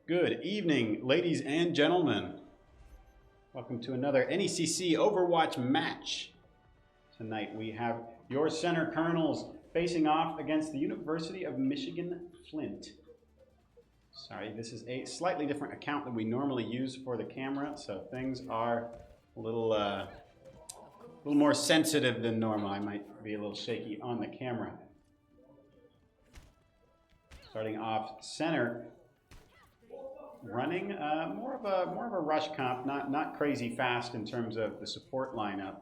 Good evening, ladies and gentlemen. Welcome to another NECC Overwatch match. Tonight we have your center Colonels facing off against the University of Michigan FLINT. Sorry, this is a slightly different account than we normally use for the camera, so things are a little more sensitive than normal. I might be a little shaky on the camera. Starting off center. Running more of a rush comp, not crazy fast in terms of the support lineup,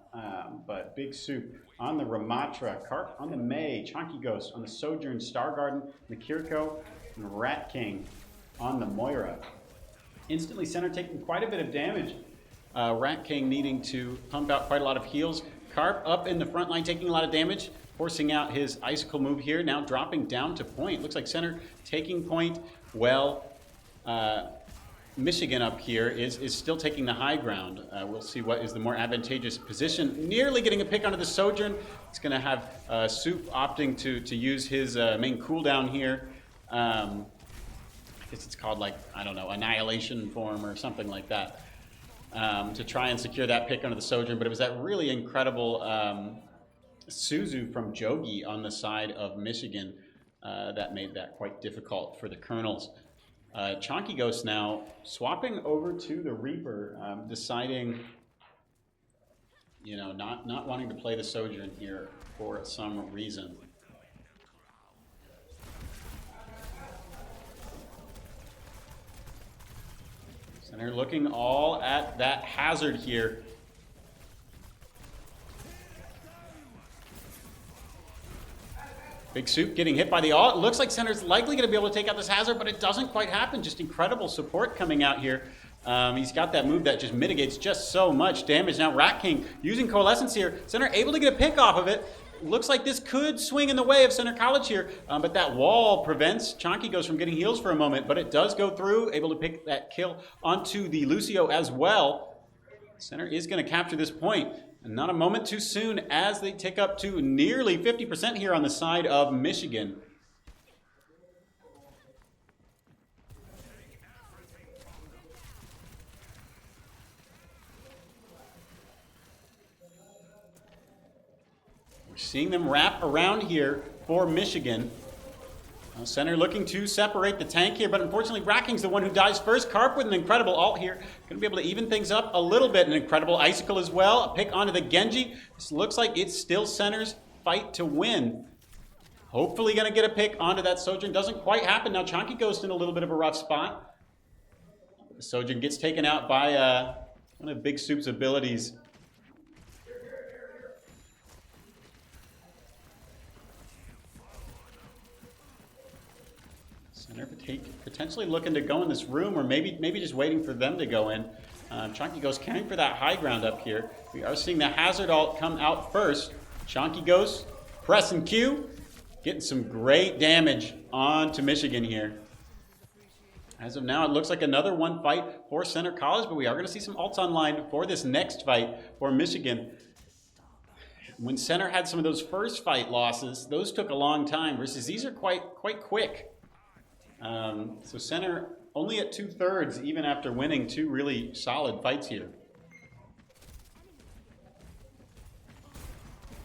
but Big Soup on the Ramatra, Carp on the May, Chonky Ghost on the Sojourn, Star Garden, the Kiriko, and Rat King on the Moira. Instantly center taking quite a bit of damage. Rat King needing to pump out quite a lot of heals. Carp up in the front line taking a lot of damage, forcing out his Icicle move here, now dropping down to point. Looks like center taking point well. Michigan up here is still taking the high ground. We'll see what is the more advantageous position. Nearly getting a pick onto the Sojourn. It's going to have Soup opting to use his main cooldown here. I guess it's called, like, I don't know, Annihilation form or something like that, to try and secure that pick onto the Sojourn. But it was that really incredible Suzu from Jogi on the side of Michigan that made that quite difficult for the Colonels. Chonky Ghost now swapping over to the Reaper, deciding, you know, not wanting to play the Sojourn here for some reason. Center looking all at that hazard here. Big Soup getting hit by the ult. It looks like center's likely going to be able to take out this hazard, but it doesn't quite happen. Just incredible support coming out here. He's got that move that just mitigates just so much damage. Now Rat King using Coalescence here. Center able to get a pick off of it. Looks like this could swing in the way of Center College here, but that wall prevents Chonky Ghost from getting heals for a moment, but it does go through, able to pick that kill onto the Lucio as well. Center is going to capture this point. And not a moment too soon as they tick up to nearly 50% here on the side of Michigan. We're seeing them wrap around here for Michigan. Center looking to separate the tank here, but unfortunately Rat King's the one who dies first. Carp with an incredible ult here. Going to be able to even things up a little bit. An incredible Icicle as well. A pick onto the Genji. This looks like it's still Center's fight to win. Hopefully going to get a pick onto that Sojourn. Doesn't quite happen. Now Chonky Ghost in a little bit of a rough spot. The Sojourn gets taken out by one of Big Soup's abilities. Center potentially looking to go in this room, or maybe just waiting for them to go in. Chonky Ghost carrying for that high ground up here. We are seeing the hazard ult come out first. Chonky Ghost pressing Q, getting some great damage onto Michigan here. As of now, it looks like another one fight for Center College, but we are going to see some ults online for this next fight for Michigan. When Center had some of those first fight losses, those took a long time, versus these are quite quick. So Center only at 2/3 even after winning two really solid fights here.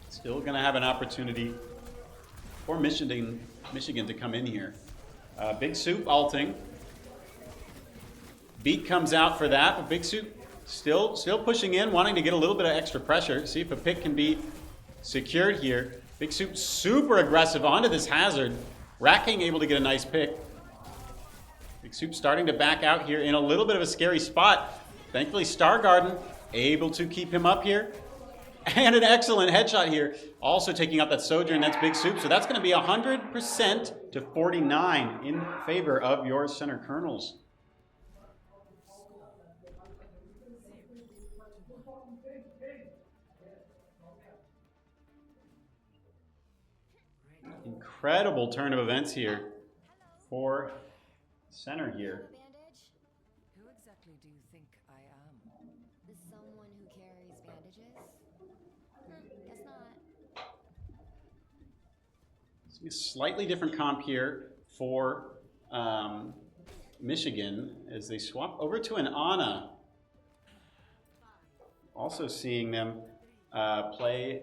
Still going to have an opportunity for Michigan to come in here. Big Soup ulting. Beat comes out for that, but Big Soup still pushing in, wanting to get a little bit of extra pressure. See if a pick can be secured here. Big Soup super aggressive onto this hazard. Rat King able to get a nice pick. Big Soup starting to back out here in a little bit of a scary spot. Thankfully, Star Garden able to keep him up here. And an excellent headshot here. Also taking out that Sojourn, that's Big Soup. So that's going to be 100% to 49 in favor of your Center Colonels. Incredible turn of events here for Center here. Who exactly do you think I am? Someone who carries bandages? Guess not. A slightly different comp here for Michigan as they swap over to an Ana. Also seeing them play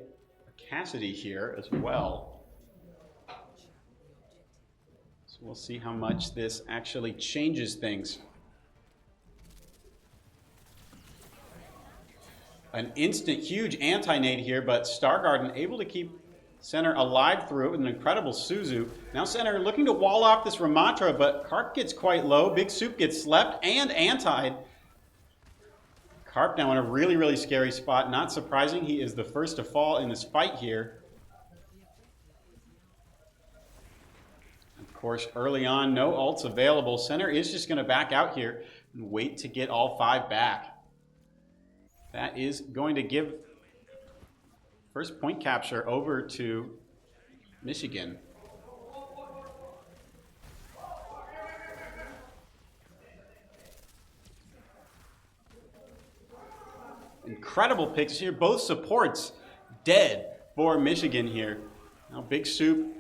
Cassidy here as well. So we'll see how much this actually changes things. An instant huge anti-nade here, but Stargarden able to keep Center alive through it with an incredible Suzu. Now Center looking to wall off this Ramatra, but Carp gets quite low. Big Soup gets slept and antied. Carp now in a really, really scary spot. Not surprising, he is the first to fall in this fight here. Of course, early on, no ults available. Center is just going to back out here and wait to get all 5 back. That is going to give first point capture over to Michigan. Incredible picks here. Both supports dead for Michigan here. Now Big Soup,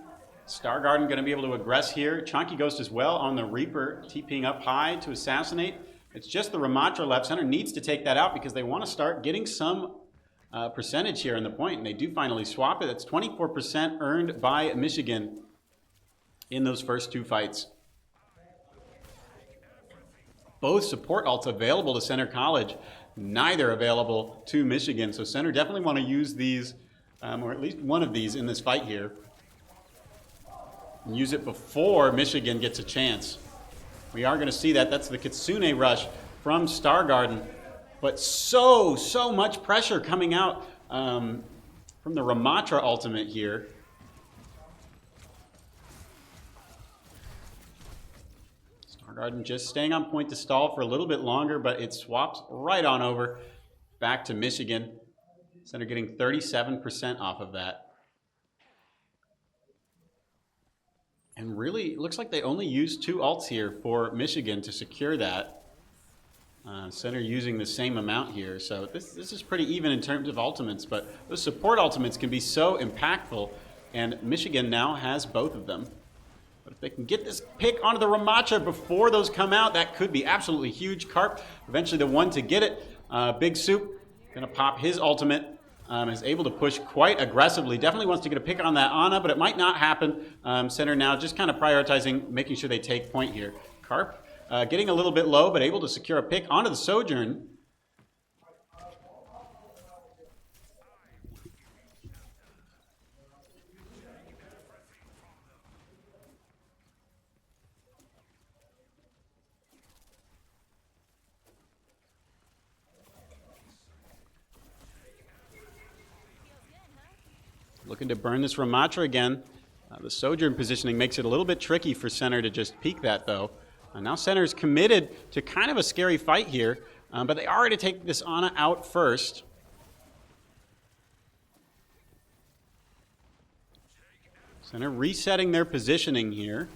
Stargarden going to be able to aggress here. Chunky Ghost as well on the Reaper, TPing up high to assassinate. It's just the Ramatra left. Center needs to take that out because they want to start getting some percentage here in the point, and they do finally swap it. That's 24% earned by Michigan in those first 2 fights. Both support ults available to Center College, neither available to Michigan. So Center definitely want to use these, or at least one of these in this fight here. And use it before Michigan gets a chance. We are going to see that. That's the Kitsune rush from Stargarden. But so much pressure coming out from the Ramatra ultimate here. Stargarden just staying on point to stall for a little bit longer, but it swaps right on over back to Michigan. Center getting 37% off of that. And really, it looks like they only used 2 ults here for Michigan to secure that. Center using the same amount here, so this is pretty even in terms of ultimates, but those support ultimates can be so impactful, and Michigan now has both of them. But if they can get this pick onto the Ramatra before those come out, that could be absolutely huge. Carp, eventually the one to get it. Big Soup, gonna pop his ultimate, is able to push quite aggressively. Definitely wants to get a pick on that Ana, but it might not happen. Center now just kind of prioritizing, making sure they take point here. Carp, getting a little bit low, but able to secure a pick onto the Sojourn. Looking to burn this Ramatra again. The Sojourn positioning makes it a little bit tricky for Center to just peek that, though. Now Center is committed to kind of a scary fight here, but they are going to take this Ana out first. Center resetting their positioning here.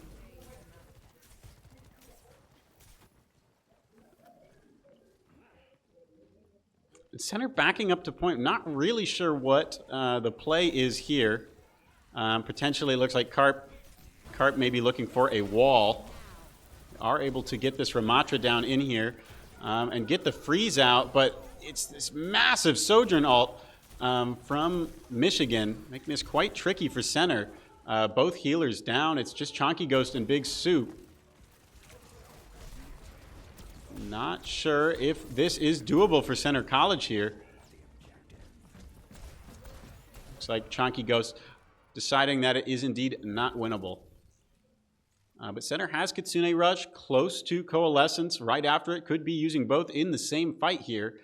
Center backing up to point. Not really sure what the play is here. Potentially looks like Carp may be looking for a wall. Are able to get this Ramatra down in here and get the freeze out, but it's this massive Sojourn ult from Michigan, making this quite tricky for Center. Both healers down. It's just Chonky Ghost and Big Soup. Not sure if this is doable for Center College here. Looks like Chonky Ghost deciding that it is indeed not winnable. But Center has Kitsune Rush close to Coalescence. Right after it, could be using both in the same fight here.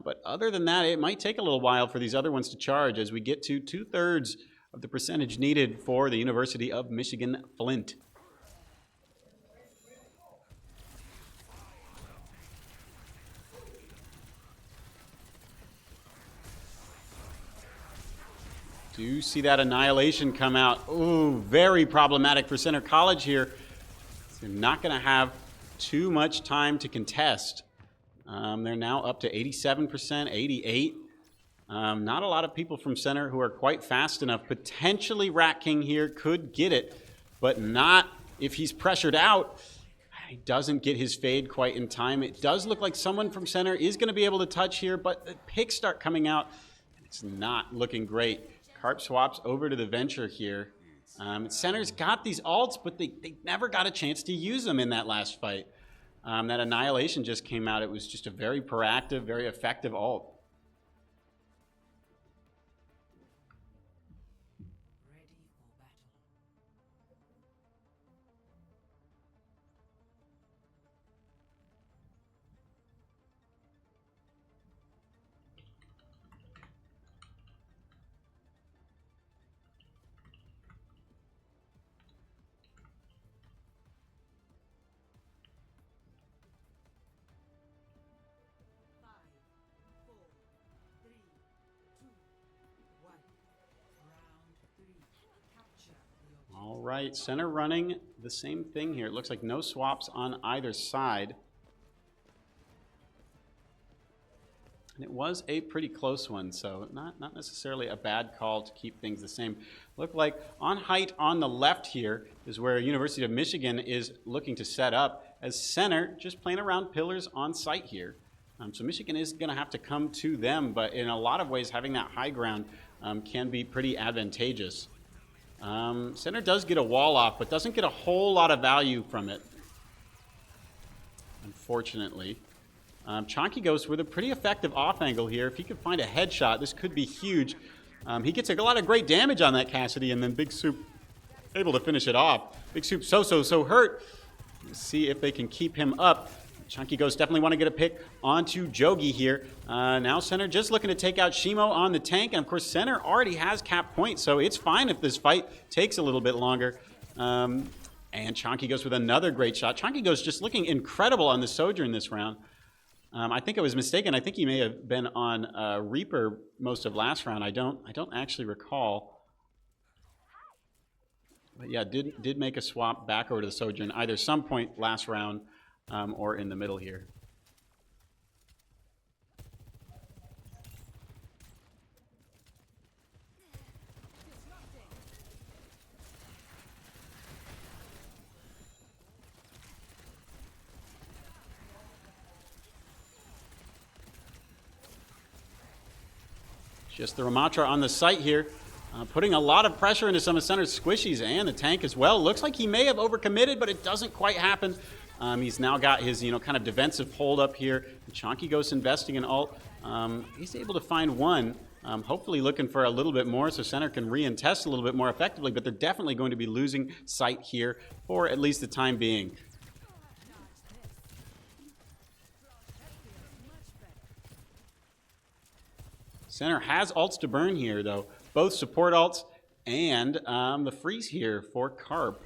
But other than that, it might take a little while for these other ones to charge as we get to 2/3 of the percentage needed for the University of Michigan FLINT. Do see that Annihilation come out. Ooh, very problematic for Center College here. They're not going to have too much time to contest. They're now up to 87%, 88. Not a lot of people from Center who are quite fast enough. Potentially Rat King here could get it, but not if he's pressured out. He doesn't get his fade quite in time. It does look like someone from center is going to be able to touch here, but the picks start coming out. It's not looking great. Carp swaps over to the Venture here. Center's got these ults, but they never got a chance to use them in that last fight. That Annihilation just came out. It was just a very proactive, very effective ult. All right, center running the same thing here. It looks like no swaps on either side. And it was a pretty close one, so not necessarily a bad call to keep things the same. Look like on height on the left here is where University of Michigan is looking to set up, as center just playing around pillars on site here. So Michigan is going to have to come to them, but in a lot of ways having that high ground can be pretty advantageous. Center does get a wall off, but doesn't get a whole lot of value from it, unfortunately. Chonky goes with a pretty effective off angle here. If he could find a headshot, this could be huge. He gets a lot of great damage on that Cassidy, and then Big Soup able to finish it off. Big Soup so hurt. Let's see if they can keep him up. Chunky Ghost definitely want to get a pick onto Jogi here. Now center just looking to take out Shimo on the tank. And of course center already has cap point, so it's fine if this fight takes a little bit longer. And Chonky Ghost with another great shot. Chonky Ghost just looking incredible on the Sojourn this round. I think I was mistaken. I think he may have been on Reaper most of last round. I don't actually recall. But yeah, did make a swap back over to the Sojourn either some point last round or in the middle here. Just the Ramatra on the site here, putting a lot of pressure into some of Center's squishies and the tank as well. Looks like he may have overcommitted, but it doesn't quite happen. He's now got his, kind of defensive hold up here. Chonky Ghost investing in ult. He's able to find one. Hopefully looking for a little bit more so Center can re-intest a little bit more effectively, but they're definitely going to be losing sight here for at least the time being. Center has ults to burn here, though. Both support ults and the freeze here for Carp.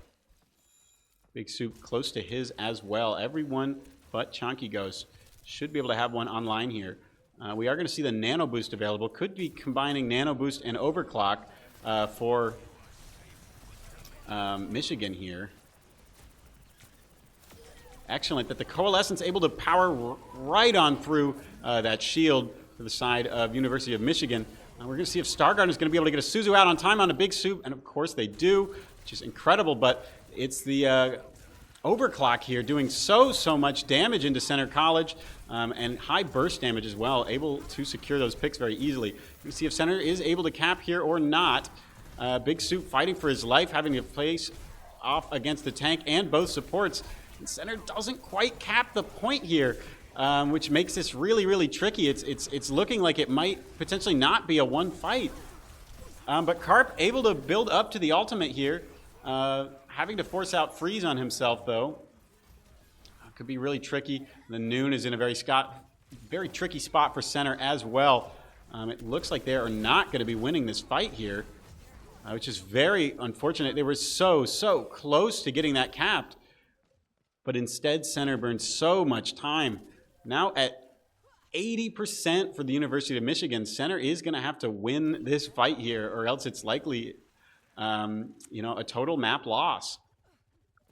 Big Soup close to his as well. Everyone but Chonky Ghost should be able to have one online here. We are going to see the Nano Boost available. Could be combining Nano Boost and Overclock for Michigan here. Excellent that the Coalescence able to power right on through that shield to the side of University of Michigan. We're going to see if Stargarden is going to be able to get a Suzu out on time on a Big Soup, and of course they do, which is incredible, but it's the Overclock here doing so much damage into Center College and high burst damage as well, able to secure those picks very easily. We'll see if Center is able to cap here or not. Big Soup fighting for his life, having to place off against the tank and both supports. And Center doesn't quite cap the point here. Which makes this really tricky. It's looking like it might potentially not be a one fight. But Carp able to build up to the ultimate here. Having to force out freeze on himself though. Could be really tricky. The Noon is in a very tricky spot for Center as well. It looks like they are not going to be winning this fight here, which is very unfortunate. They were so close to getting that capped, but instead Center burned so much time. Now at 80% for the University of Michigan, Center is going to have to win this fight here, or else it's likely, a total map loss.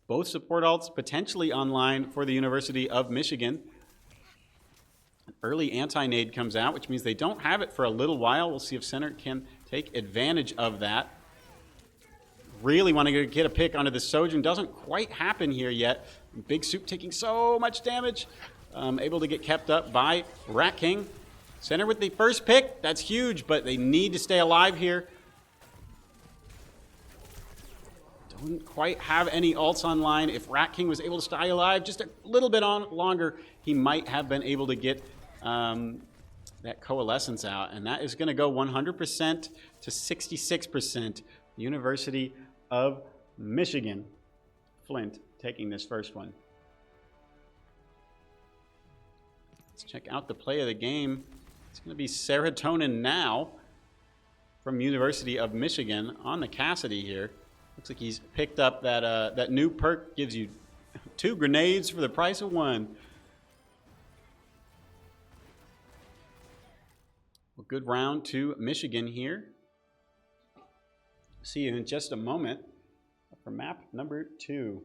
Both support ults potentially online for the University of Michigan. An early anti-nade comes out, which means they don't have it for a little while. We'll see if Center can take advantage of that. Really want to get a pick onto the Sojourn. Doesn't quite happen here yet. Big Soup taking so much damage. Able to get kept up by Rat King. Center with the first pick. That's huge, but they need to stay alive here. Don't quite have any ults online. If Rat King was able to stay alive just a little bit longer, he might have been able to get that Coalescence out. And that is going to go 100% to 66%. University of Michigan. FLINT taking this first one. Let's check out the play of the game. It's going to be Serotonin now from University of Michigan on the Cassidy here. Looks like he's picked up that that new perk, gives you 2 grenades for the price of 1. A good round to Michigan here. See you in just a moment for map number 2.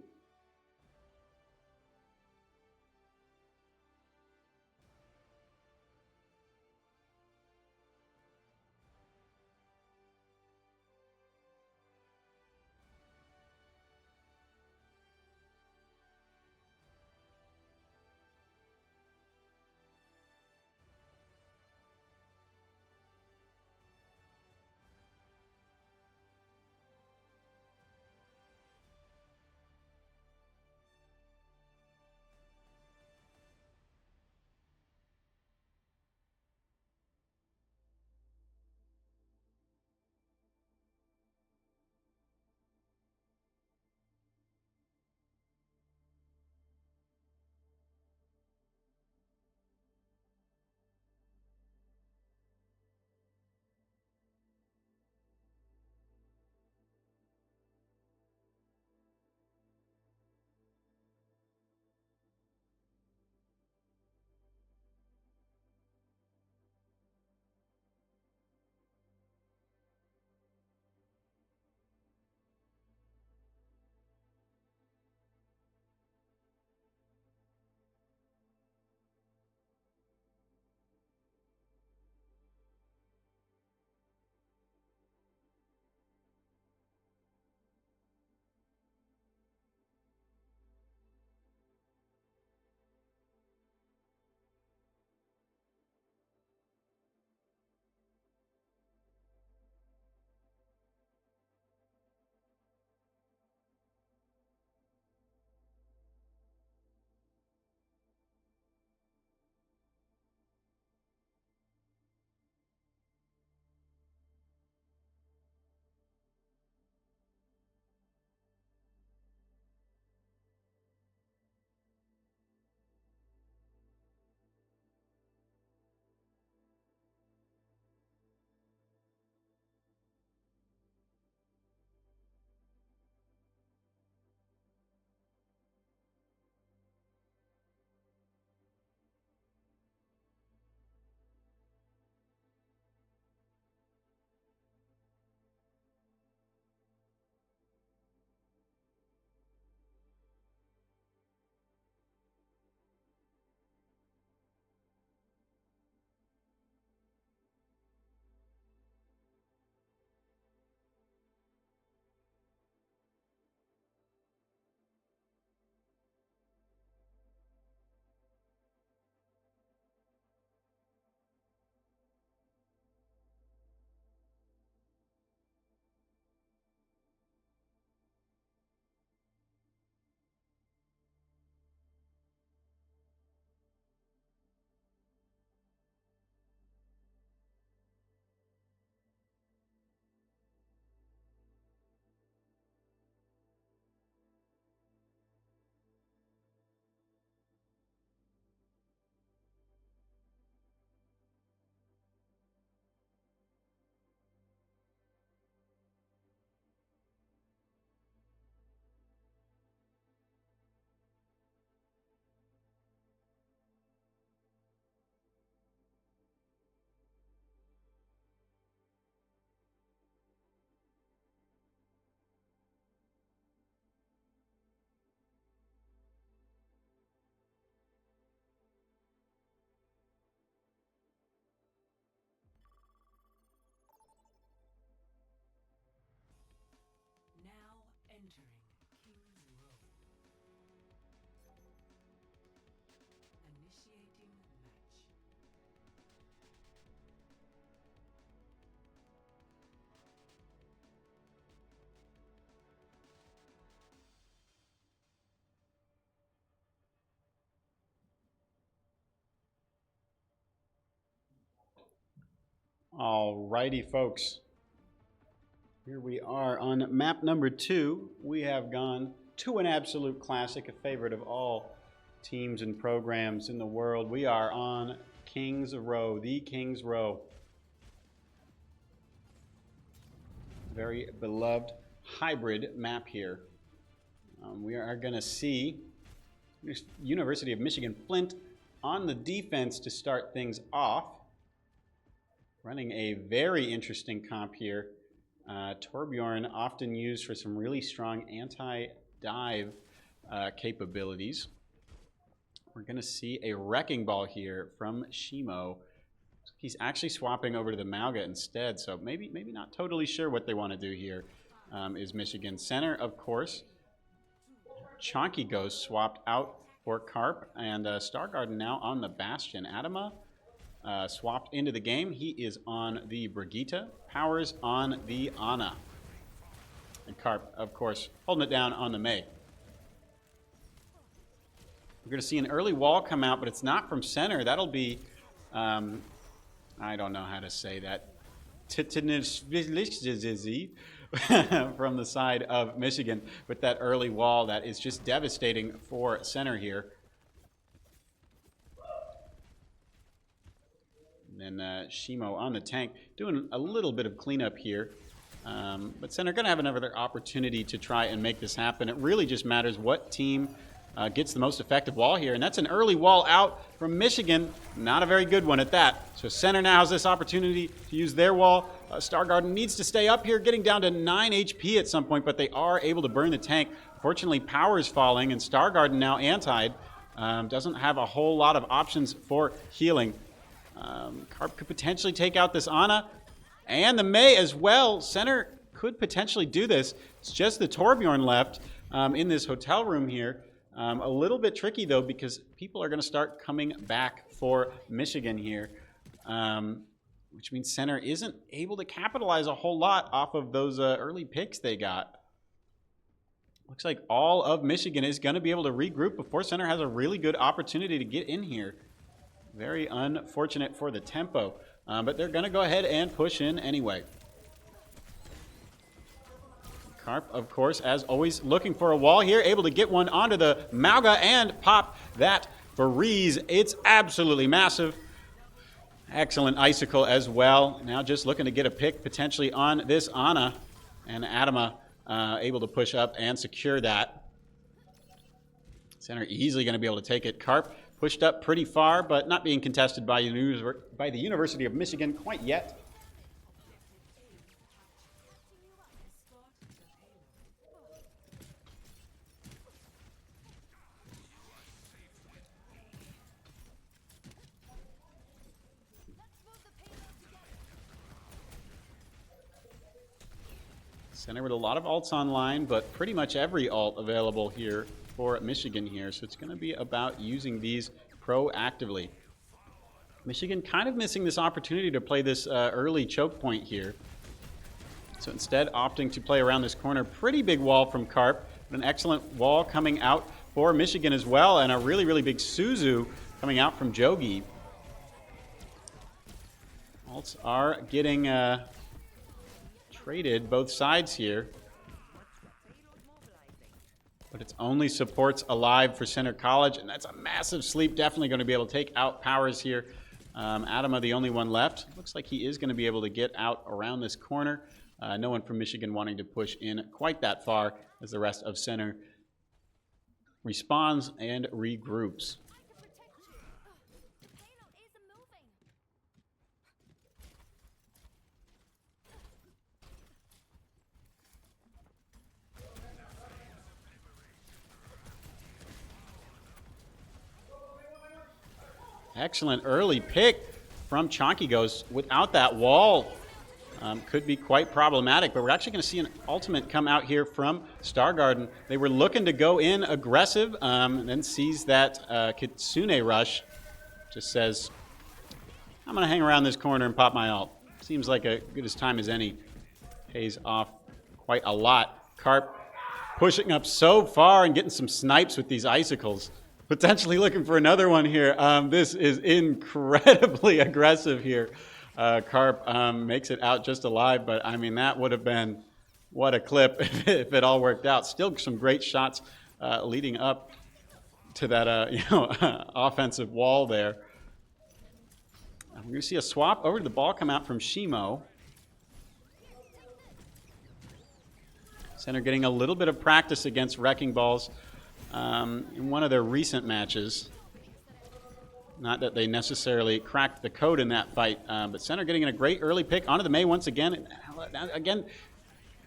Alrighty, folks. Here we are on map number 2. We have gone to an absolute classic, a favorite of all teams and programs in the world. We are on King's Row, the King's Row. Very beloved hybrid map here. We are going to see University of Michigan FLINT on the defense to start things off. Running a very interesting comp here. Torbjorn often used for some really strong anti-dive capabilities. We're going to see a Wrecking Ball here from Shimo. He's actually swapping over to the Mauga instead, so maybe not totally sure what they want to do here. Is Michigan center, of course. Chonky Ghost swapped out for Carp, and Stargarden now on the Bastion. Adama swapped into the game. He is on the Brigitte. Powers on the Ana. And Carp, of course, holding it down on the May. We're going to see an early wall come out, but it's not from center. That'll be, I don't know how to say that. From the side of Michigan with that early wall that is just devastating for center here. And then Shimo on the tank doing a little bit of cleanup here. But center going to have another opportunity to try and make this happen. It really just matters what team gets the most effective wall here. And that's an early wall out from Michigan. Not a very good one at that. So center now has this opportunity to use their wall. Stargarden needs to stay up here, getting down to 9 HP at some point, but they are able to burn the tank. Fortunately, power is falling, and Stargarden now antied. Doesn't have a whole lot of options for healing. Carp could potentially take out this Ana, and the May as well. Center could potentially do this. It's just the Torbjorn left in this hotel room here. A little bit tricky, though, because people are going to start coming back for Michigan here. Which means center isn't able to capitalize a whole lot off of those early picks they got. Looks like all of Michigan is going to be able to regroup before center has a really good opportunity to get in here. Very unfortunate for the tempo, but they're going to go ahead and push in anyway. Carp, of course, as always, looking for a wall here, able to get one onto the Mauga and pop that Freeze. It's absolutely massive. Excellent Icicle as well. Now just looking to get a pick potentially on this Ana. And Adama able to push up and secure that. Center easily going to be able to take it. Carp pushed up pretty far, but not being contested by the University of Michigan quite yet. Center with a lot of alts online, but pretty much every alt available here for Michigan here. So it's going to be about using these proactively. Michigan kind of missing this opportunity to play this early choke point here. So instead opting to play around this corner. Pretty big wall from Carp. But an excellent wall coming out for Michigan as well. And a really, really big Suzu coming out from Jogi. Alts are getting traded both sides here. But it's only supports alive for Center College, and that's a massive sleep. Definitely going to be able to take out Powers here. Adama, the only one left. Looks like he is going to be able to get out around this corner. No one from Michigan wanting to push in quite that far as the rest of Center responds and regroups. Excellent early pick from Chonky Ghost. Without that wall, could be quite problematic, but we're actually going to see an ultimate come out here from Stargarden. They were looking to go in aggressive, and then sees that Kitsune rush. Just says, I'm going to hang around this corner and pop my ult. Seems like a good as time as any. Pays off quite a lot. Carp pushing up so far and getting some snipes with these icicles. Potentially looking for another one here. This is incredibly aggressive here. Carp makes it out just alive, but I mean, that would have been what a clip if it all worked out. Still some great shots leading up to that offensive wall there. We're going to see a swap over to the ball come out from Shimo. Center getting a little bit of practice against wrecking balls in one of their recent matches. Not that they necessarily cracked the code in that fight, but Center getting a great early pick onto the May once again. Again,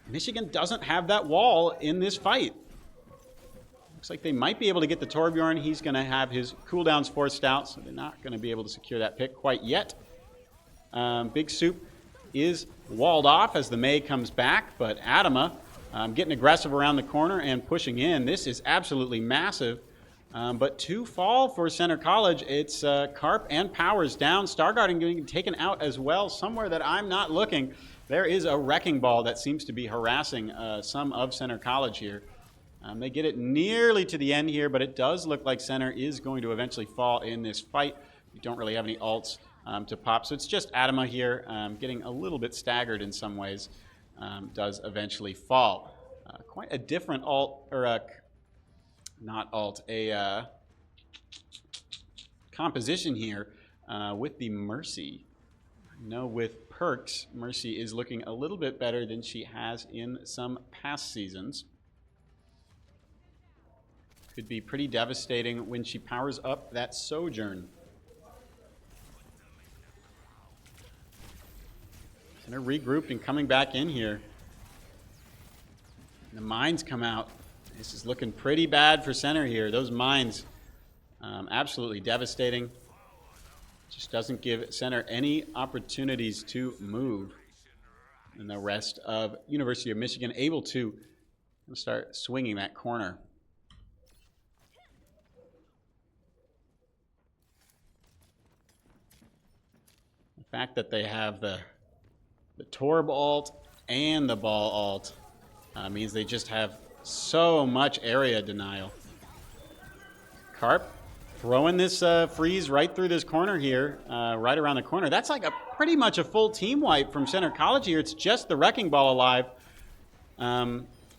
Michigan doesn't have that wall in this fight. Looks like they might be able to get the Torbjorn. He's going to have his cooldowns forced out, so they're not going to be able to secure that pick quite yet. Big Soup is walled off as the May comes back, but Adama getting aggressive around the corner and pushing in. This is absolutely massive. But two fall for Center College. It's Carp and Powers down. Stargarden getting taken out as well. Somewhere that I'm not looking, there is a wrecking ball that seems to be harassing some of Center College here. They get it nearly to the end here, but it does look like Center is going to eventually fall in this fight. We don't really have any ults to pop, so it's just Adama here getting a little bit staggered in some ways. Does eventually fall. Quite a different alt, or not alt, a composition here with the Mercy. I know with perks, Mercy is looking a little bit better than she has in some past seasons. Could be pretty devastating when she powers up that Sojourn. Center regrouped and coming back in here. The mines come out. This is looking pretty bad for Center here. Those mines, absolutely devastating. Just doesn't give Center any opportunities to move. And the rest of University of Michigan able to start swinging that corner. The fact that they have the Torb alt and the ball alt means they just have so much area denial. Carp throwing this freeze right through this corner here, right around the corner. That's like pretty much a full team wipe from Center College here. It's just the wrecking ball alive.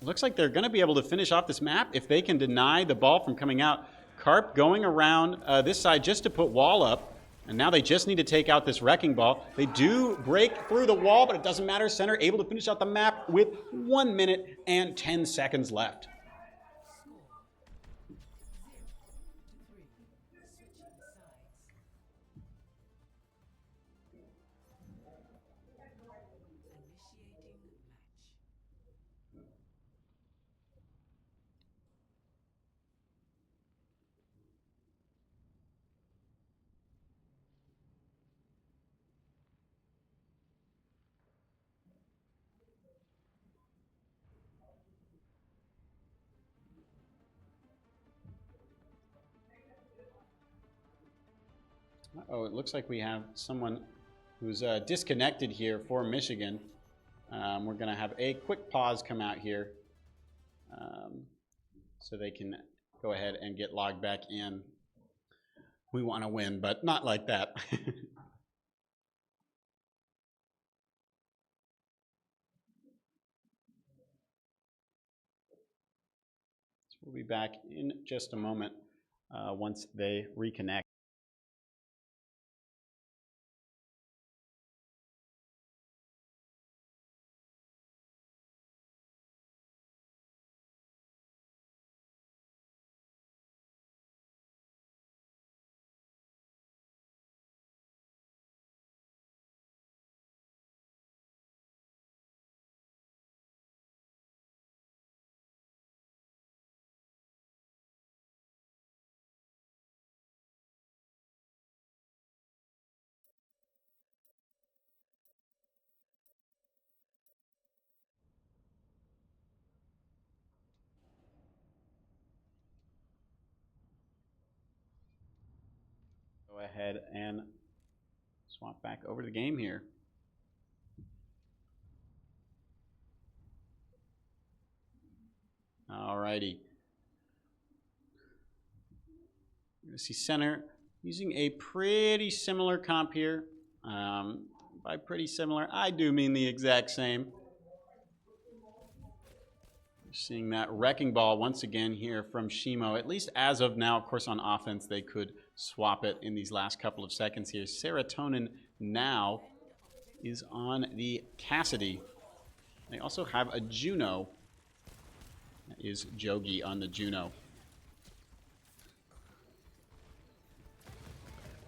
Looks like they're going to be able to finish off this map if they can deny the ball from coming out. Carp going around this side just to put wall up. And now they just need to take out this wrecking ball. They do break through the wall, but it doesn't matter. Center able to finish out the map with 1 minute and 10 seconds left. Oh, it looks like we have someone who's disconnected here for Michigan. We're going to have a quick pause come out here so they can go ahead and get logged back in. We want to win, but not like that. So we'll be back in just a moment once they reconnect. Go ahead and swap back over to the game here. Alrighty. You're going to see Center using a pretty similar comp here. By By pretty similar, I do mean the exact same. We're seeing that wrecking ball once again here from Shimo. At least as of now, of course, on offense, they could swap it in these last couple of seconds here. Serotonin now is on the Cassidy. They also have a Juno. That is Jogi on the Juno.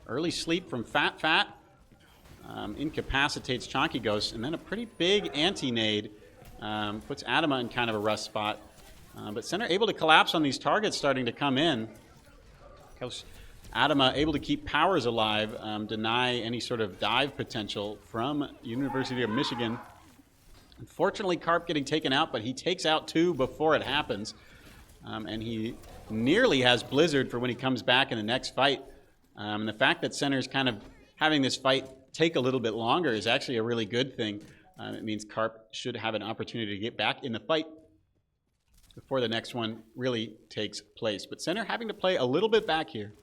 Early sleep from Fat. Incapacitates Chonky Ghost, and then a pretty big anti-nade puts Adama in kind of a rough spot. But Center able to collapse on these targets starting to come in. Adama able to keep powers alive, deny any sort of dive potential from University of Michigan. Unfortunately, Carp getting taken out, but he takes out 2 before it happens. And he nearly has Blizzard for when he comes back in the next fight. And the fact that Center is kind of having this fight take a little bit longer is actually a really good thing. It means Carp should have an opportunity to get back in the fight before the next one really takes place. But Center having to play a little bit back here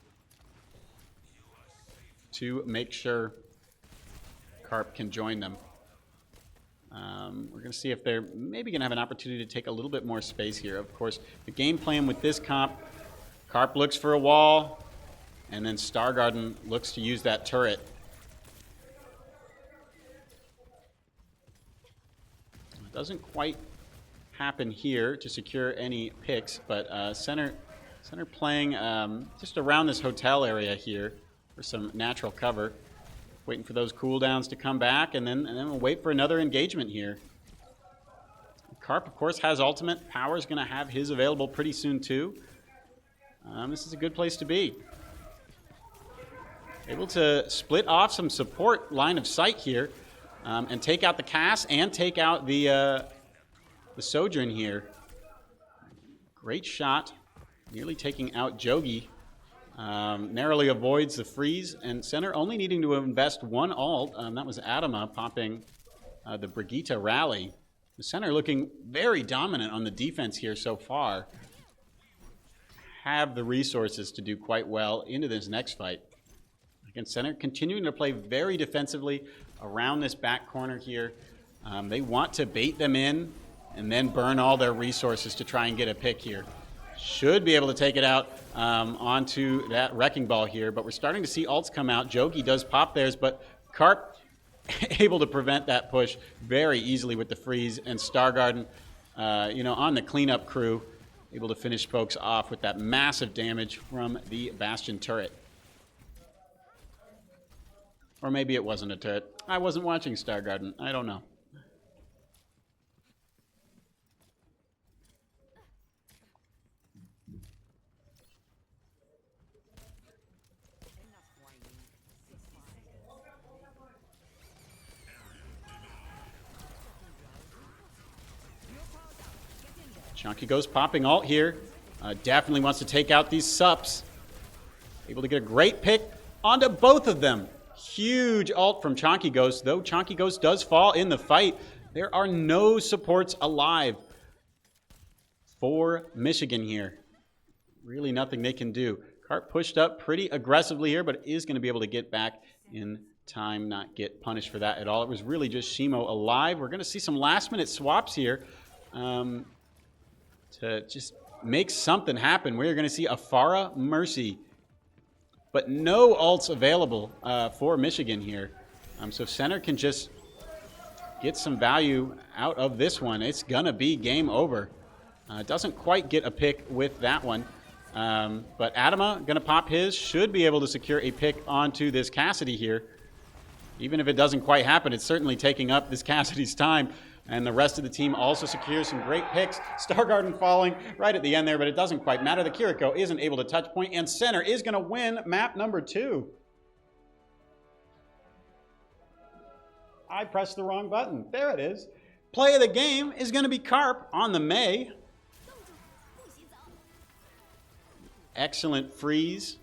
to make sure Carp can join them. We're going to see if they're maybe going to have an opportunity to take a little bit more space here. Of course, the game plan with this comp, Carp looks for a wall, and then Stargarden looks to use that turret. It doesn't quite happen here to secure any picks, but Center playing just around this hotel area here for some natural cover. Waiting for those cooldowns to come back, and then we'll wait for another engagement here. Carp, of course, has ultimate. Power's going to have his available pretty soon, too. This is a good place to be. Able to split off some support line of sight here and take out the Cass and take out the Sojourn here. Great shot. Nearly taking out Jogi. Narrowly avoids the freeze, and Center only needing to invest 1 ult. That was Adama popping the Brigitte rally. The Center looking very dominant on the defense here so far. Have the resources to do quite well into this next fight. Again, Center continuing to play very defensively around this back corner here. They want to bait them in and then burn all their resources to try and get a pick here. Should be able to take it out onto that wrecking ball here, but we're starting to see ults come out. Jogi does pop theirs, but Carp able to prevent that push very easily with the freeze, and Stargarden, on the cleanup crew, able to finish folks off with that massive damage from the Bastion turret. Or maybe it wasn't a turret. I wasn't watching Stargarden. I don't know. Chunky goes popping ult here. Definitely wants to take out these sups. Able to get a great pick onto both of them. Huge ult from Chonky Ghost, though Chonky Ghost does fall in the fight. There are no supports alive for Michigan here. Really nothing they can do. Carp pushed up pretty aggressively here, but is going to be able to get back in time, not get punished for that at all. It was really just Shimo alive. We're going to see some last-minute swaps here to just make something happen. We're going to see a Pharah Mercy, but no ults available for Michigan here. So Center can just get some value out of this one. It's going to be game over. Doesn't quite get a pick with that one. But Adama going to pop his. Should be able to secure a pick onto this Cassidy here. Even if it doesn't quite happen, it's certainly taking up this Cassidy's time. And the rest of the team also secures some great picks. Stargarden falling right at the end there, but it doesn't quite matter. The Kiriko isn't able to touch point, and Center is going to win map number 2. I pressed the wrong button. There it is. Play of the game is going to be Carp on the Mei. Excellent freeze.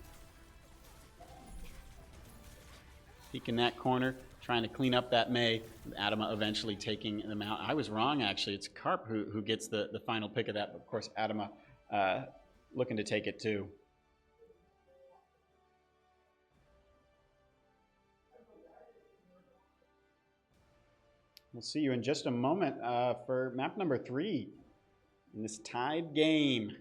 Peek in that corner, trying to clean up that Mei. Adama eventually taking them out. I was wrong, actually. It's Carp who gets the final pick of that. But of course, Adama looking to take it too. We'll see you in just a moment for map number 3 in this tied game.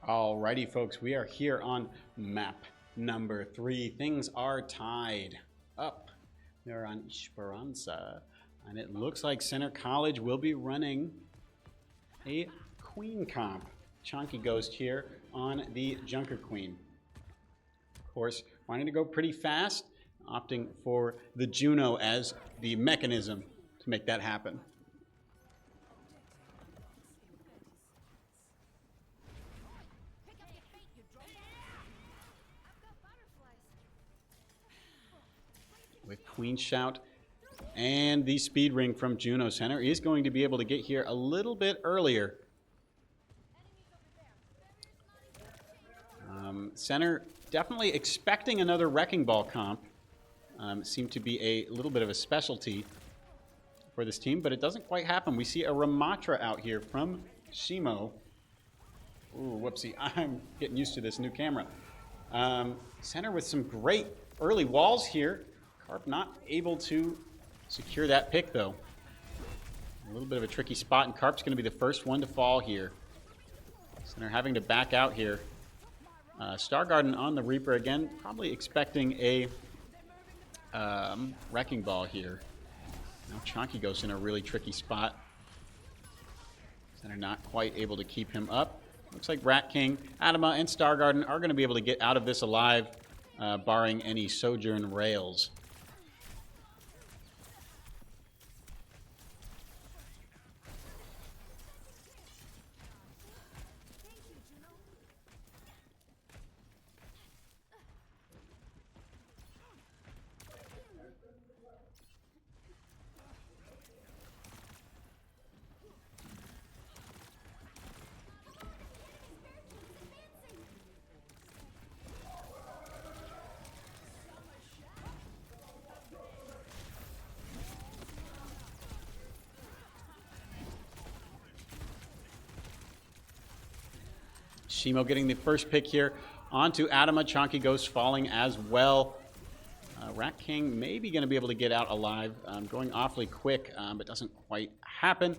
Alrighty, folks, we are here on map number 3. Things are tied up. They're on Esperanza, and it looks like Center College will be running a Queen comp. Chunky Ghost here on the Junker Queen. Of course, wanting to go pretty fast, opting for the Juno as the mechanism to make that happen. With Queen Shout and the speed ring from Juno, Center is going to be able to get here a little bit earlier. Center definitely expecting another Wrecking Ball comp. Seemed to be a little bit of a specialty for this team, but it doesn't quite happen. We see a Ramatra out here from Shimo. Ooh, whoopsie. I'm getting used to this new camera. Center with some great early walls here. Carp not able to secure that pick, though. A little bit of a tricky spot, and Carp's going to be the first one to fall here. Center having to back out here. Star Garden on the Reaper again, probably expecting a Wrecking Ball here. Now Chonky goes in a really tricky spot. Center not quite able to keep him up. Looks like Rat King, Adama, and Star Garden are going to be able to get out of this alive, barring any Sojourn rails. Shimo getting the first pick here onto Adama. Chonky Ghost falling as well. Rat King maybe going to be able to get out alive. Going awfully quick, but doesn't quite happen.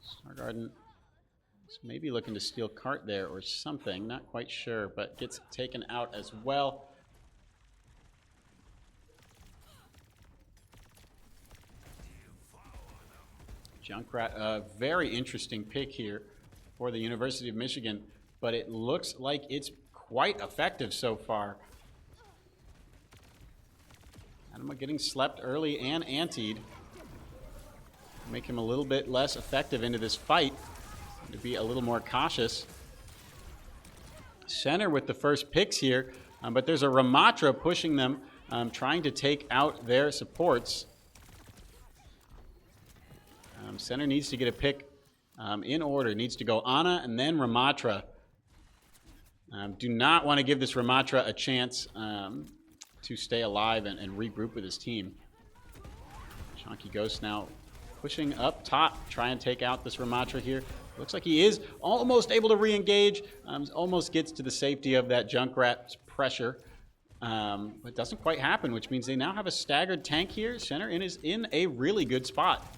Star Garden is maybe looking to steal cart there or something. Not quite sure, but gets taken out as well. Junkrat, a very interesting pick here for the University of Michigan, but it looks like it's quite effective so far. Adama getting slept early and antied. Make him a little bit less effective into this fight, to be a little more cautious. Center with the first picks here, but there's a Ramatra pushing them, trying to take out their supports. Center needs to get a pick in order. Needs to go Ana and then Ramatra. Do not want to give this Ramatra a chance to stay alive and regroup with his team. Chonky Ghost now pushing up top, try and take out this Ramatra here. Looks like he is almost able to re-engage. Almost gets to the safety of that Junkrat's pressure. But doesn't quite happen, which means they now have a staggered tank here. Center is in a really good spot.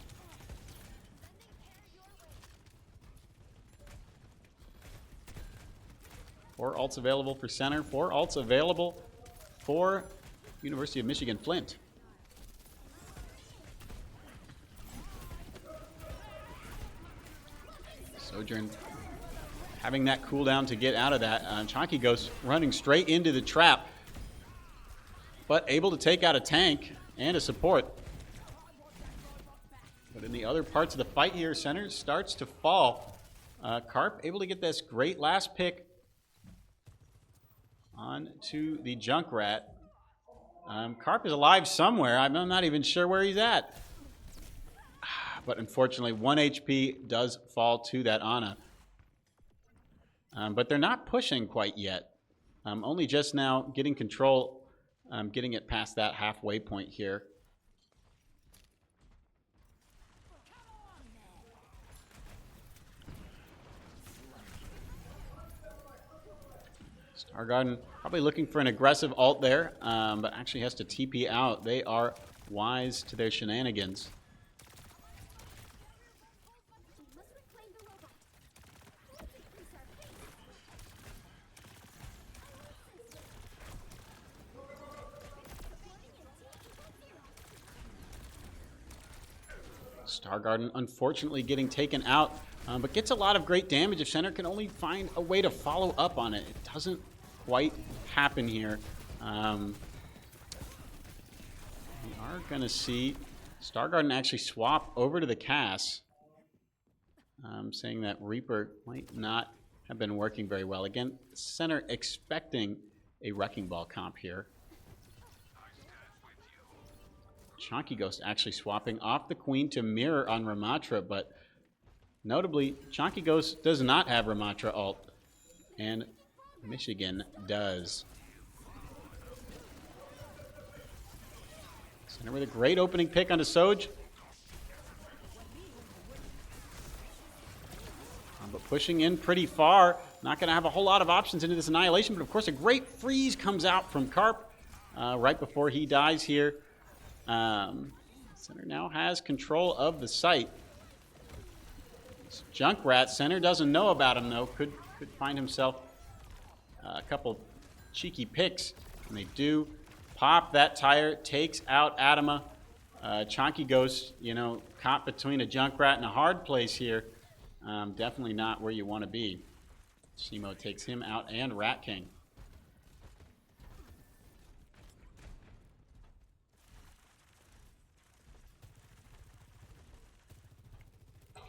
Four ults available for Center, 4 ults available for University of Michigan Flint. Sojourn having that cooldown to get out of that. Chonky Ghost running straight into the trap, but able to take out a tank and a support. But in the other parts of the fight here, Center starts to fall. Carp able to get this great last pick on to the Junkrat. Carp is alive somewhere. I'm not even sure where he's at. But unfortunately, 1 HP does fall to that Ana. But they're not pushing quite yet. Only just now getting control, getting it past that halfway point here. Star Garden probably looking for an aggressive ult there, but actually has to TP out. They are wise to their shenanigans. Stargarden unfortunately getting taken out, but gets a lot of great damage if Center can only find a way to follow up on it. It doesn't quite happen here. We are going to see Stargarden actually swap over to the Cass, saying that Reaper might not have been working very well. Again, Center expecting a Wrecking Ball comp here. Chonky Ghost actually swapping off the Queen to mirror on Ramatra, but notably, Chonky Ghost does not have Ramatra ult, and Michigan does. Center with a great opening pick onto Soj. But pushing in pretty far. Not going to have a whole lot of options into this Annihilation, but of course a great freeze comes out from Carp right before he dies here. Center now has control of the site. This Junkrat, Center doesn't know about him though. Could find himself a couple cheeky picks, and they do. Pop that tire, takes out Adama. Chonky Ghost, you know, caught between a Junkrat and a hard place here. Definitely not where you want to be. Shimo takes him out, and Rat King.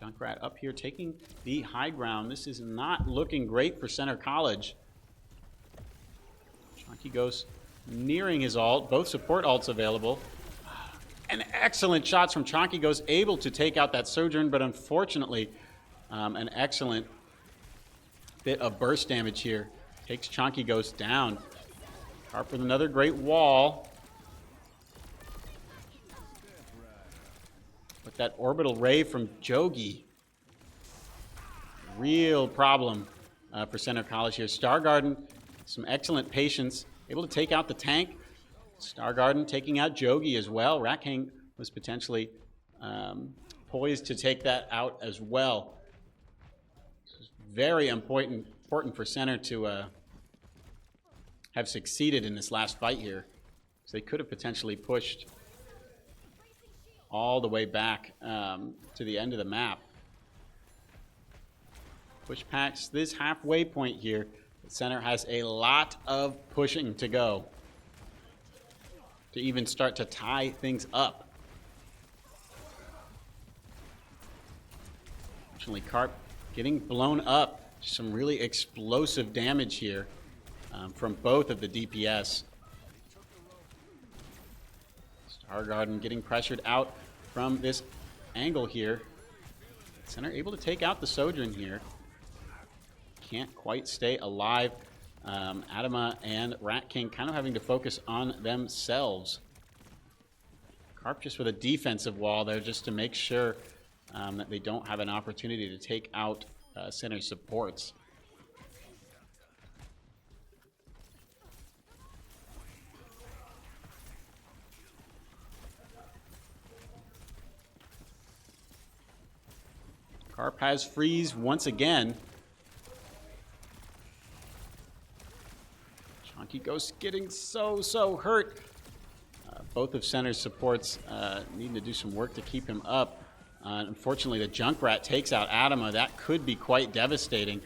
Junkrat up here taking the high ground. This is not looking great for Center College. Chonky Ghost nearing his ult. Both support ults available. And excellent shots from Chonky Ghost, able to take out that Sojourn, but unfortunately, an excellent bit of burst damage here. Takes Chonky Ghost down. Carp with another great wall. But that orbital ray from Jogi. Real problem for Center College here. Stargarden, some excellent patience. Able to take out the tank. Stargarden taking out Jogi as well. Rat King was potentially poised to take that out as well. This is very important for Center to have succeeded in this last fight here. So they could have potentially pushed all the way back to the end of the map. Push past this halfway point here. The Center has a lot of pushing to go to even start to tie things up. Fortunately, Carp getting blown up. Some really explosive damage here from both of the DPS. Stargarden getting pressured out from this angle here. Center able to take out the Sojourn here. Can't quite stay alive. Adama and Rat King kind of having to focus on themselves. Carp just with a defensive wall there just to make sure that they don't have an opportunity to take out Center supports. Carp has freeze once again. Chonky Ghost getting so hurt. Both of Center's supports needing to do some work to keep him up. Unfortunately, the Junkrat takes out Adama. That could be quite devastating.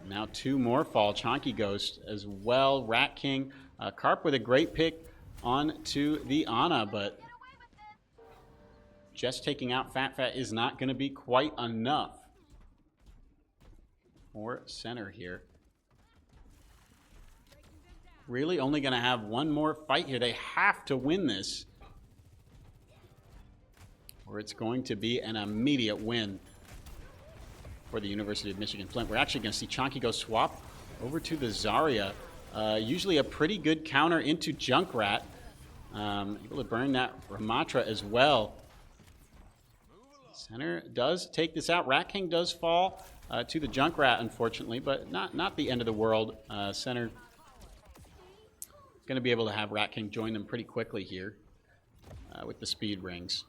Now two more fall. Chonky Ghost as well. Rat King. Carp with a great pick onto the Ana, but just taking out Fat is not going to be quite enough for Center here. Really only going to have one more fight here. They have to win this, or it's going to be an immediate win for the University of Michigan Flint. We're actually going to see Chonky go swap over to the Zarya. Usually a pretty good counter into Junkrat. Able to burn that Ramatra as well. Center does take this out. Rat King does fall to the Junkrat, unfortunately, but not the end of the world. Center going to be able to have Rat King join them pretty quickly here. with the speed rings.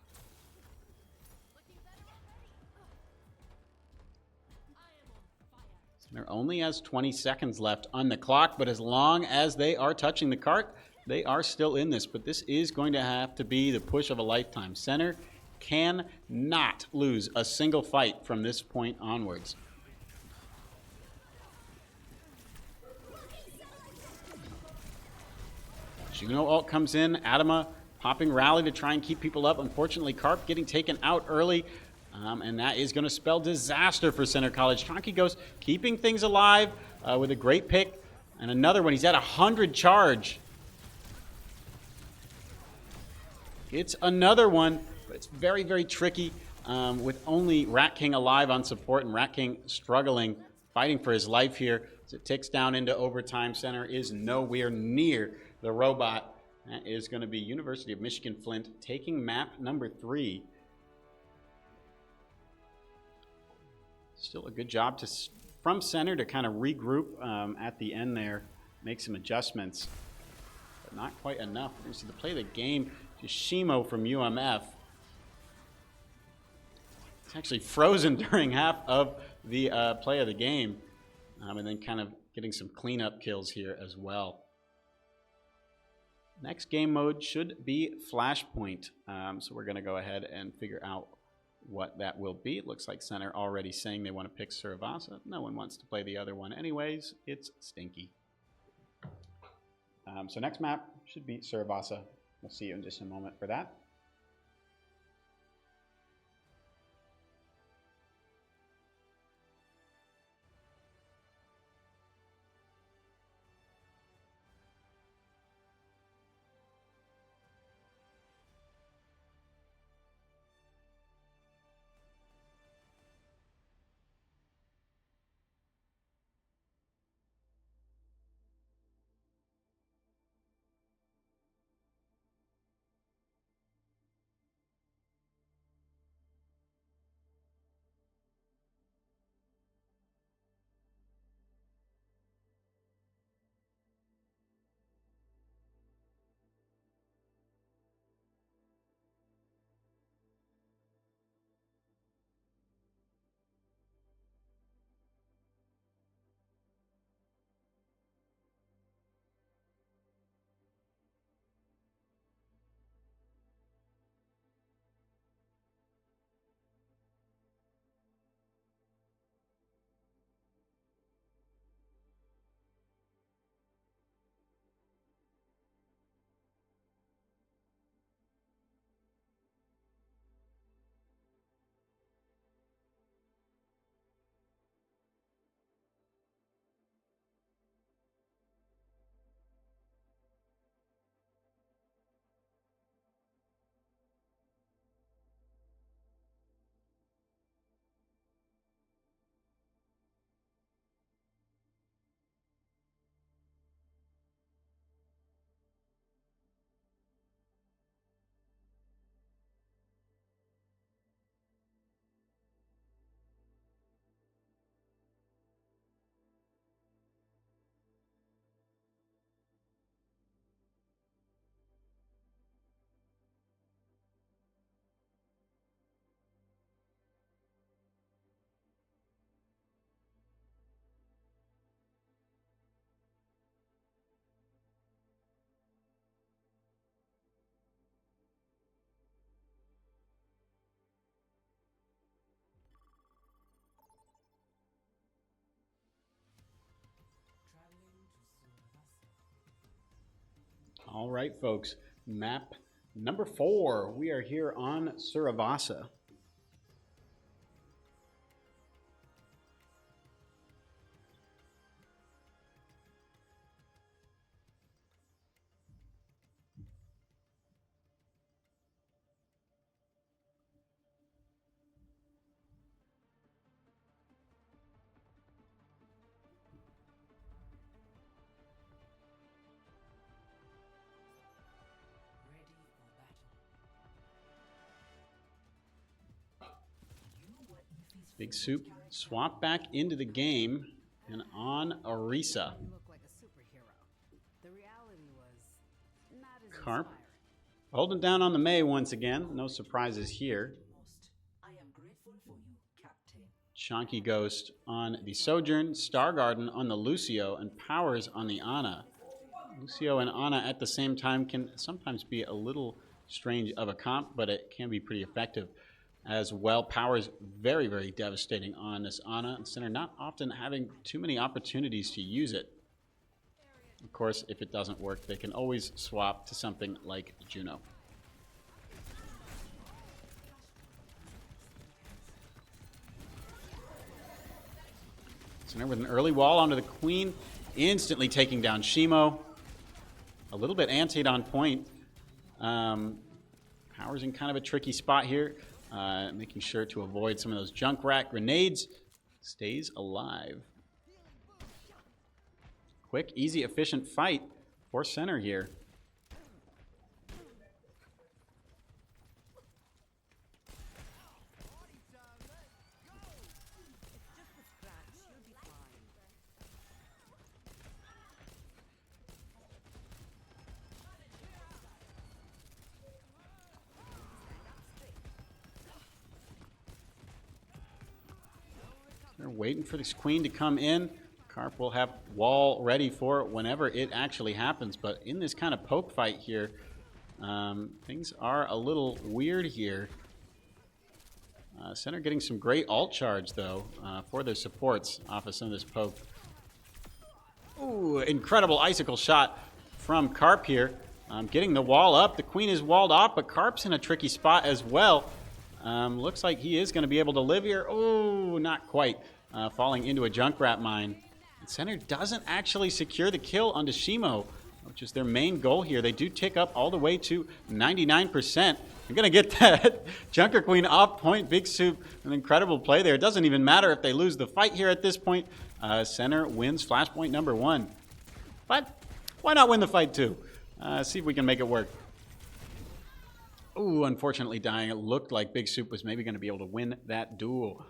Center only has 20 seconds left on the clock, but as long as they are touching the cart, they are still in this. But this is going to have to be the push of a lifetime. Center cannot lose a single fight from this point onwards. Juno ult comes in. Adama popping rally to try and keep people up. Unfortunately, Carp getting taken out early. And that is going to spell disaster for Center College. Chonky Ghost keeping things alive with a great pick. And another one. He's at 100 charge. It's another one, but it's very, very tricky with only Rat King alive on support and Rat King struggling, fighting for his life here. As it ticks down into overtime, Center is nowhere near the robot. That is going to be University of Michigan Flint taking map number 3. Still a good job from Center to kind of regroup at the end there, make some adjustments, but not quite enough. We're going to see the play of the game to Shimo from UMF. It's actually frozen during half of the play of the game, and then kind of getting some cleanup kills here as well. Next game mode should be Flashpoint, so we're going to go ahead and figure out what that will be. It looks like Center already saying they want to pick Suravasa. No one wants to play the other one anyways. It's Stinky. So next map should be Suravasa. We'll see you in just a moment for that. All right, folks. Map number 4. We are here on Suravasa. Big Soup swap back into the game and on Orisa. You look like a superhero. The reality was not as Carp inspiring. Holding down on the Mei once again. No surprises here. Chonky Ghost on the Sojourn, Star Garden on the Lucio, and Powers on the Ana. Lucio and Ana at the same time can sometimes be a little strange of a comp, but it can be pretty effective as well. Powers very, very devastating on this Ana, and Center not often having too many opportunities to use it. Of course, if it doesn't work, they can always swap to something like Juno. Center with an early wall onto the Queen, instantly taking down Shimo. A little bit antied on point. Powers in kind of a tricky spot here, making sure to avoid some of those Junkrat grenades. Stays alive. Quick, easy, efficient fight for Center here. They're waiting for this Queen to come in. Carp will have wall ready for it whenever it actually happens. But in this kind of poke fight here, things are a little weird here. Center getting some great ult charge, though, for their supports off of some of this poke. Ooh, incredible icicle shot from Carp here. Getting the wall up. The Queen is walled off, but Carp's in a tricky spot as well. Looks like he is going to be able to live here. Oh, not quite. Falling into a Junkrat mine. And Center doesn't actually secure the kill onto Shimo, which is their main goal here. They do tick up all the way to 99%. They're going to get that Junker Queen off point. Big Soup, an incredible play there. It doesn't even matter if they lose the fight here at this point. Center wins flashpoint number 1. But why not win the fight too? See if we can make it work. Ooh, unfortunately dying. It looked like Big Soup was maybe going to be able to win that duel.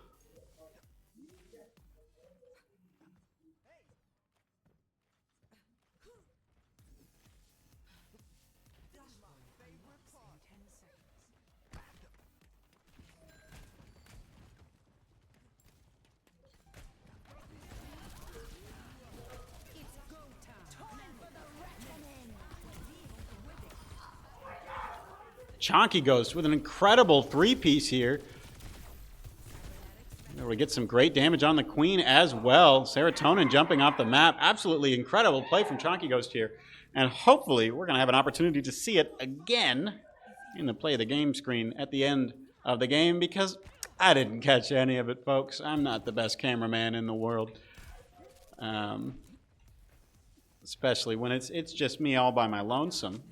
Chonky Ghost with an incredible 3-piece here. We get some great damage on the Queen as well. Serotonin jumping off the map. Absolutely incredible play from Chonky Ghost here. And hopefully we're going to have an opportunity to see it again in the play of the game screen at the end of the game, because I didn't catch any of it, folks. I'm not the best cameraman in the world. Especially when it's just me all by my lonesome.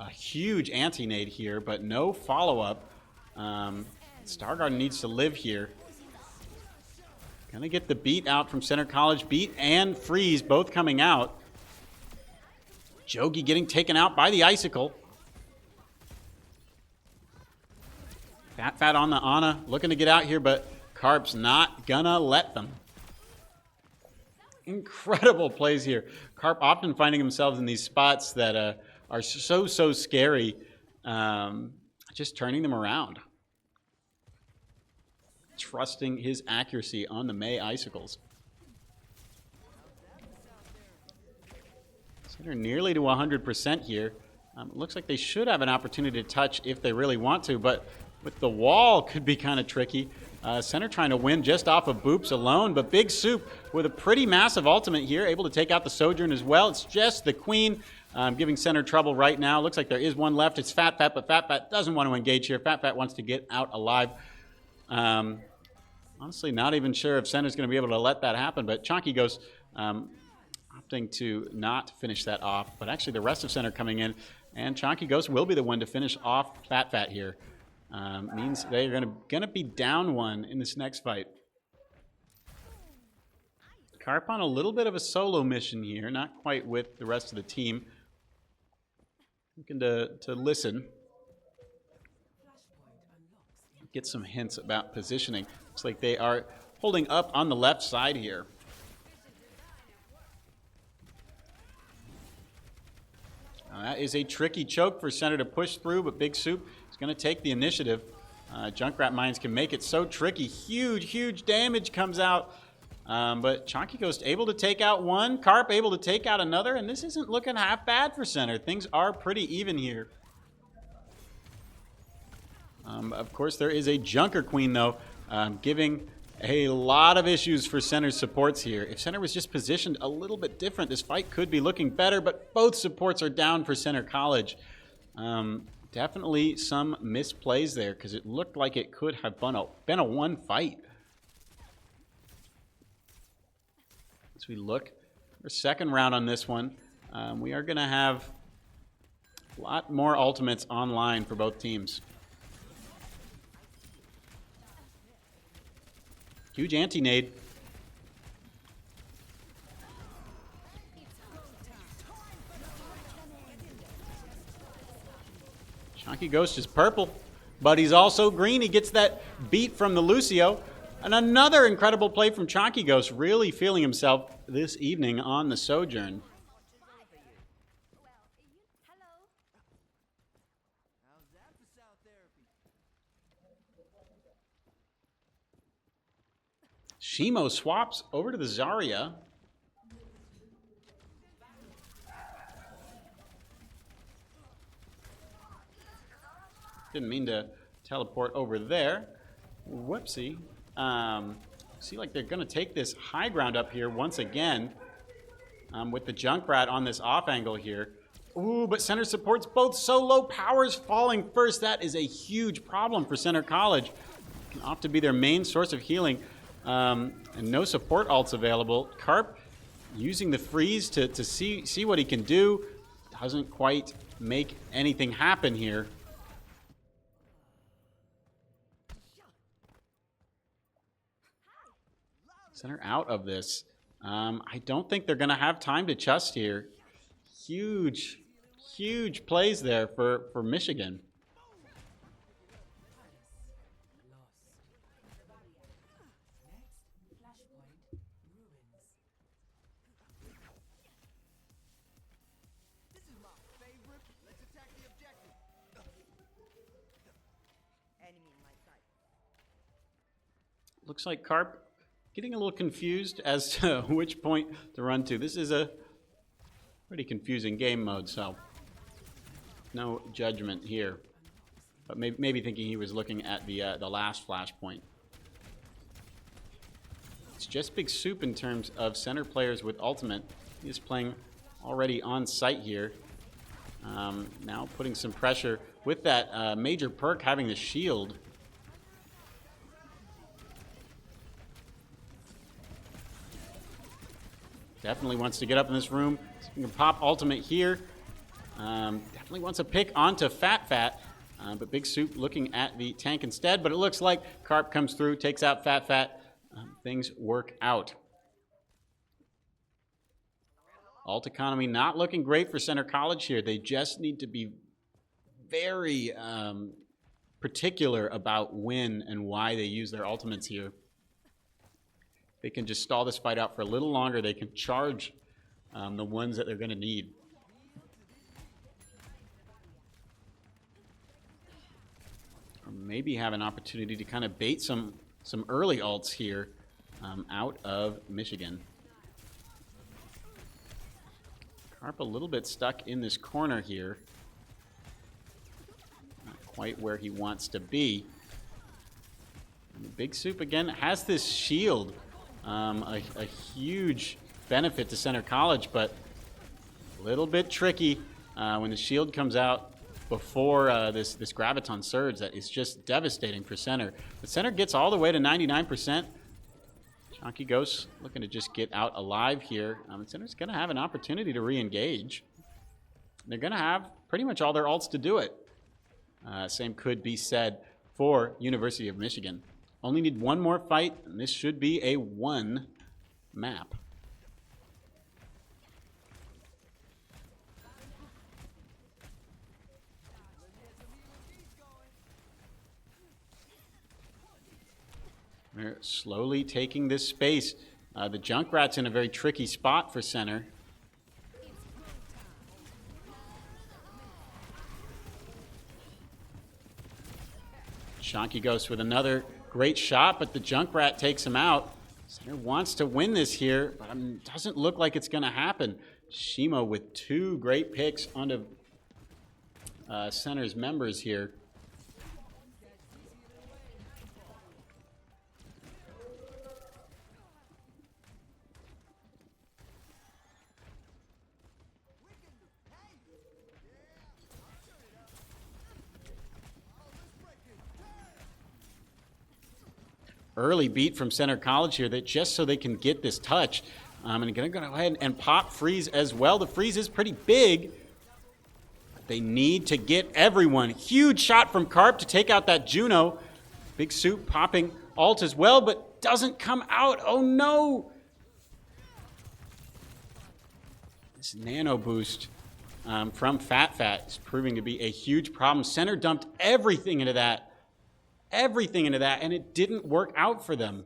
A huge anti-nade here, but no follow-up. Stargarden needs to live here. Gonna get the beat out from Center College. Beat and Freeze both coming out. Jogi getting taken out by the Icicle. Fat on the Ana, looking to get out here, but Carp's not gonna let them. Incredible plays here. Carp often finding themselves in these spots that are so scary, just turning them around. Trusting his accuracy on the Mei Icicles. So they're nearly to 100% here. It looks like they should have an opportunity to touch if they really want to, but with the wall could be kind of tricky. Center trying to win just off of Boops alone, but Big Soup with a pretty massive ultimate here, able to take out the Sojourn as well. It's just the Queen giving Center trouble right now. Looks like there is one left. It's Fat, but Fat doesn't want to engage here. Fat wants to get out alive. Honestly, not even sure if Center's going to be able to let that happen, but Chonky Ghost opting to not finish that off. But actually the rest of Center coming in, and Chonky Ghost will be the one to finish off Fat here. Means they're gonna be down 1 in this next fight. Carp on a little bit of a solo mission here, not quite with the rest of the team. Looking to listen. Get some hints about positioning. Looks like they are holding up on the left side here. That is a tricky choke for center to push through, but Big Soup is going to take the initiative. Junkrat Mines can make it so tricky. Huge damage comes out. But Chonky Ghost able to take out one. Carp able to take out another. And this isn't looking half bad for center. Things are pretty even here. Of course, there is a Junker Queen, though, giving a lot of issues for center's supports here. If center was just positioned a little bit different, this fight could be looking better, but both supports are down for center college. Definitely some misplays there, because it looked like it could have been a one fight. As we look for second round on this one, we are going to have a lot more ultimates online for both teams. Huge anti-nade. Chonky Ghost is purple, but he's also green. He gets that beat from the Lucio. And another incredible play from Chonky Ghost, really feeling himself this evening on the Sojourn. Shimo swaps over to the Zarya. Didn't mean to teleport over there. Whoopsie. See like they're going to take this high ground up here once again with the Junkrat on this off angle here. Ooh, but center supports both so low. Power's falling first. That is a huge problem for center college. It can opt to be their main source of healing. And no support ults available. Carp using the freeze to see what he can do. Doesn't quite make anything happen here. Center out of this. I don't think they're going to have time to chust here. Huge plays there for Michigan. Looks like Carp getting a little confused as to which point to run to. This is a pretty confusing game mode, so no judgment here. But maybe thinking he was looking at the last flashpoint. It's just Big Soup in terms of center players with ultimate. He's playing already on site here. Now putting some pressure with that major perk having the shield. Definitely wants to get up in this room. So he can pop ultimate here. Definitely wants a pick onto Fat, but Big Soup looking at the tank instead. But it looks like Carp comes through, takes out Fat. Things work out. Alt economy not looking great for center college here. They just need to be very particular about when and why they use their ultimates here. They can just stall this fight out for a little longer. They can charge the ones that they're going to need. Or maybe have an opportunity to kind of bait some early ults here out of Michigan. Carp a little bit stuck in this corner here. Not quite where he wants to be. And Big Soup again has this shield. A huge benefit to center college, but a little bit tricky when the shield comes out before this Graviton Surge. That is just devastating for center. But center gets all the way to 99%. Chonky Ghost looking to just get out alive here. Center's going to have an opportunity to re-engage. They're going to have pretty much all their ults to do it. Same could be said for University of Michigan. Only need one more fight, and this should be a 1 map. They're slowly taking this space. The Junkrat's in a very tricky spot for center. Shonky Ghost with another great shot, but the Junkrat takes him out. Center wants to win this here, but it doesn't look like it's going to happen. Shimo with 2 great picks onto Center's members here. Early beat from Center College here, that just so they can get this touch. And going to go ahead and pop freeze as well. The freeze is pretty big. But they need to get everyone. Huge shot from Carp to take out that Juno. Big Soup popping ult as well, but doesn't come out. Oh no! This nano boost from Fat is proving to be a huge problem. Center dumped everything into that. And it didn't work out for them.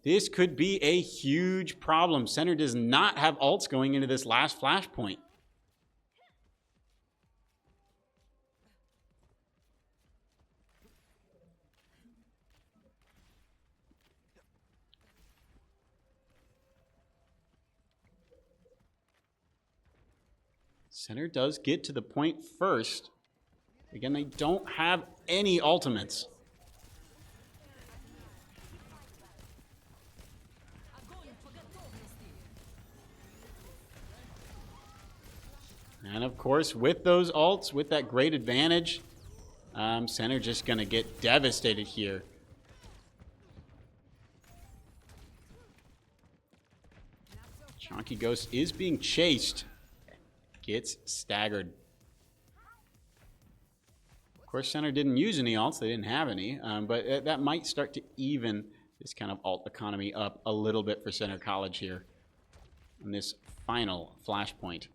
This could be a huge problem. Center does not have ults going into this last flashpoint. Center does get to the point first. Again, they don't have any ultimates. And of course, with those ults, with that great advantage, Center just going to get devastated here. Chonky Ghost is being chased. Gets staggered. Of course, Center didn't use any ults. They didn't have any. But that might start to even this kind of ult economy up a little bit for Center College here on this final flashpoint.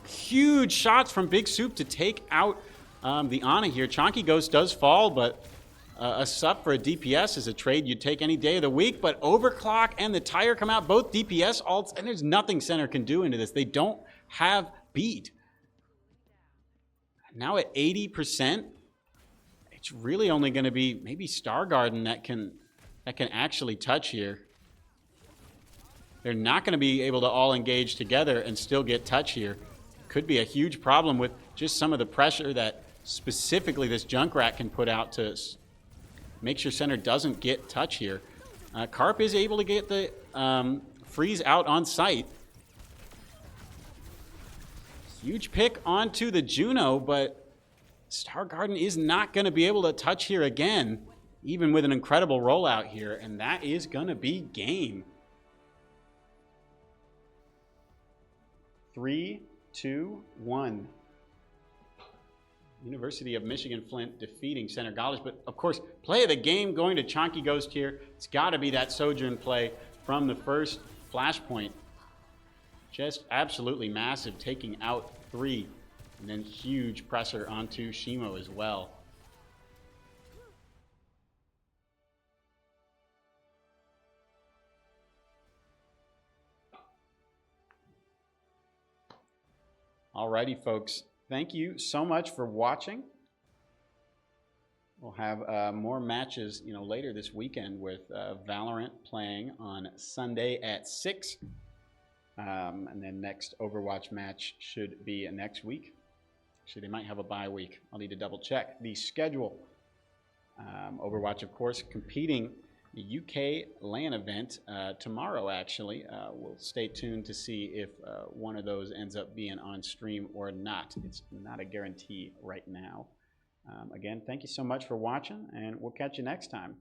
Huge shots from Big Soup to take out the Ana here. Chonky Ghost does fall, but a sub for a DPS is a trade you'd take any day of the week. But Overclock and the Tire come out, both DPS ults, and there's nothing Center can do into this. They don't have beat. Now at 80%, it's really only going to be maybe Star Garden that can actually touch here. They're not going to be able to all engage together and still get touch here. Could be a huge problem with just some of the pressure that specifically this Junkrat can put out to make sure Center doesn't get touch here. Carp is able to get the freeze out on site. Huge pick onto the Juno, but Star Garden is not going to be able to touch here again, even with an incredible rollout here, and that is going to be game. 3, 2, 1. University of Michigan Flint defeating Center College. But of course, play of the game going to Chonky Ghost here. It's got to be that Sojourn play from the first flashpoint. Just absolutely massive, taking out 3. And then huge pressure onto Shimo as well. Alrighty, folks. Thank you so much for watching. We'll have more matches, later this weekend with Valorant playing on Sunday at 6. And then next Overwatch match should be next week. Actually, they might have a bye week. I'll need to double check the schedule. Overwatch, of course, competing the UK LAN event tomorrow, actually. We'll stay tuned to see if one of those ends up being on stream or not. It's not a guarantee right now. Again, thank you so much for watching, and we'll catch you next time.